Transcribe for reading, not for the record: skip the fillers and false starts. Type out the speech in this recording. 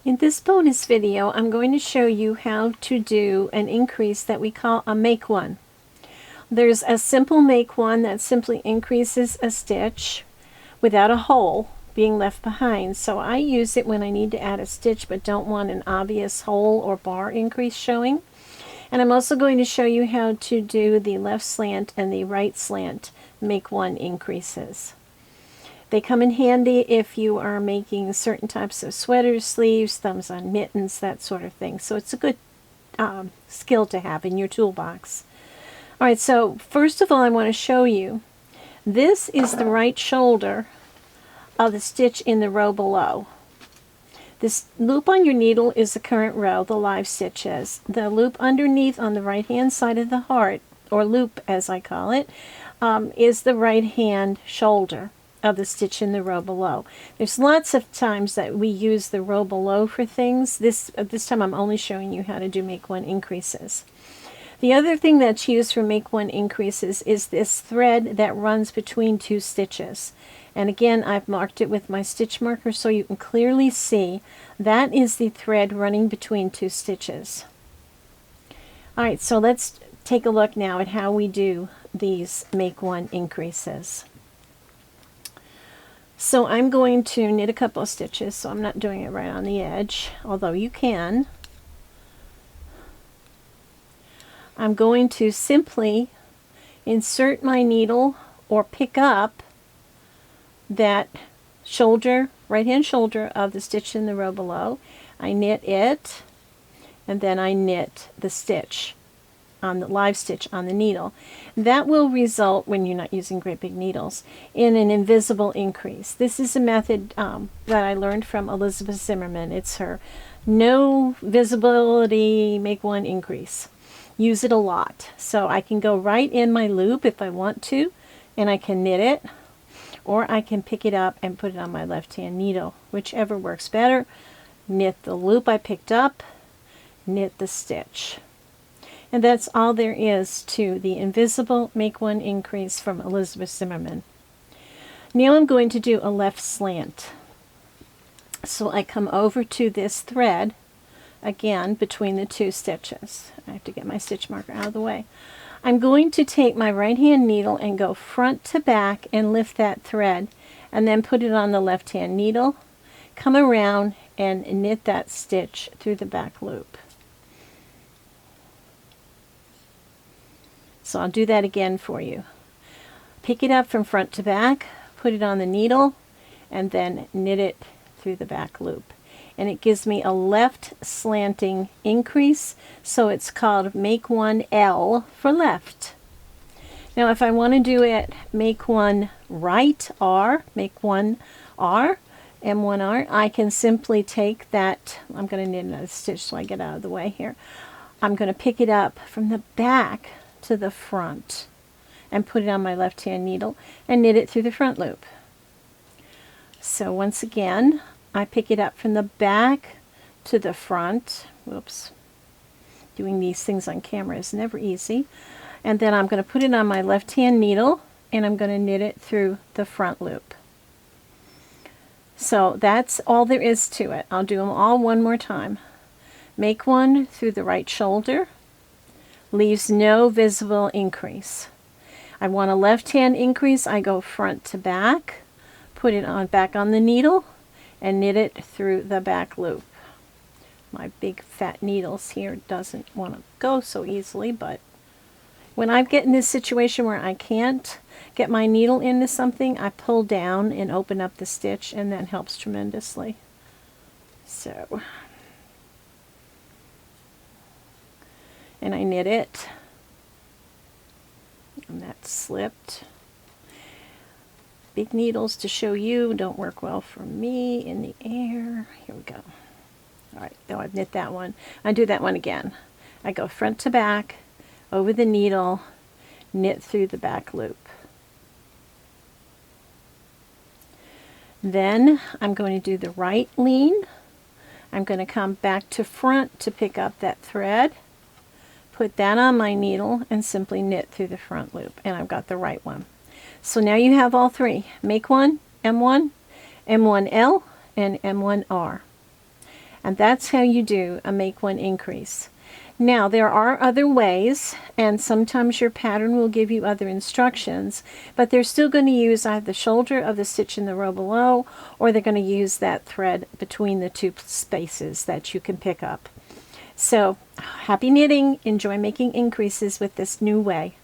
In this bonus video, I'm going to show you how to do an increase that we call a make one. There's a simple make one that simply increases a stitch without a hole being left behind. So I use it when I need to add a stitch but don't want an obvious hole or bar increase showing. And I'm also going to show you how to do the left slant and the right slant make one increases. They come in handy if you are making certain types of sweaters, sleeves, thumbs on mittens, that sort of thing. So it's a good skill to have in your toolbox. Alright, so first of all I want to show you, this is the right shoulder of the stitch in the row below. This loop on your needle is the current row, the live stitches. The loop underneath on the right hand side of the heart, or loop as I call it, is the right hand shoulder of the stitch in the row below. There's lots of times that we use the row below for things. This time I'm only showing you how to do make one increases. The other thing that's used for make one increases is this thread that runs between two stitches. And again, I've marked it with my stitch marker so you can clearly see that is the thread running between two stitches. Alright, so let's take a look now at how we do these make one increases. So I'm going to knit a couple of stitches, so I'm not doing it right on the edge, although you can. I'm going to simply insert my needle or pick up that shoulder, right hand shoulder of the stitch in the row below. I knit it, and then I knit the stitch on the live stitch on the needle. That will result, when you're not using great big needles, in an invisible increase. This is a method that I learned from Elizabeth Zimmerman. It's her no visibility make one increase. Use it a lot. So I can go right in my loop if I want to, and I can knit it, or I can pick it up and put it on my left hand needle, whichever works better. Knit the loop I picked up, knit the stitch. And that's all there is to the invisible make one increase from Elizabeth Zimmerman. Now I'm going to do a left slant. So I come over to this thread, again between the two stitches. I have to get my stitch marker out of the way. I'm going to take my right hand needle and go front to back and lift that thread, and then put it on the left hand needle, come around and knit that stitch through the back loop. So I'll do that again for you. Pick it up from front to back, put it on the needle, and then knit it through the back loop. And it gives me a left slanting increase, so it's called make one L for left. Now if I want to do it make one right R, make one R, M1R, I can simply take that, I'm going to knit another stitch so I get out of the way here. I'm going to pick it up from the back to the front and put it on my left hand needle and knit it through the front loop. So once again, I pick it up from the back to the front. Whoops. Doing these things on camera is never easy. And then I'm going to put it on my left hand needle and I'm going to knit it through the front loop. So that's all there is to it. I'll do them all one more time. Make one through the right shoulder. Leaves no visible increase. I want a left hand increase. I go front to back, put it on back on the needle, and knit it through the back loop. My big fat needles here doesn't want to go so easily, but when I get in this situation where I can't get my needle into something, I pull down and open up the stitch, and that helps tremendously. So, and I knit it, and that slipped. Big needles, to show you, don't work well for me in the air. Here we go. Alright, now I've knit that one. I do that one again. I go front to back, over the needle, knit through the back loop. Then I'm going to do the right lean. I'm going to come back to front to pick up that thread, put that on my needle, and simply knit through the front loop. And I've got the right one. So now you have all three. Make one, M1, M1L, and M1R. And that's how you do a make one increase. Now, there are other ways, and sometimes your pattern will give you other instructions, but they're still going to use either the shoulder of the stitch in the row below, or they're going to use that thread between the two spaces that you can pick up. So, happy knitting. Enjoy making increases with this new way.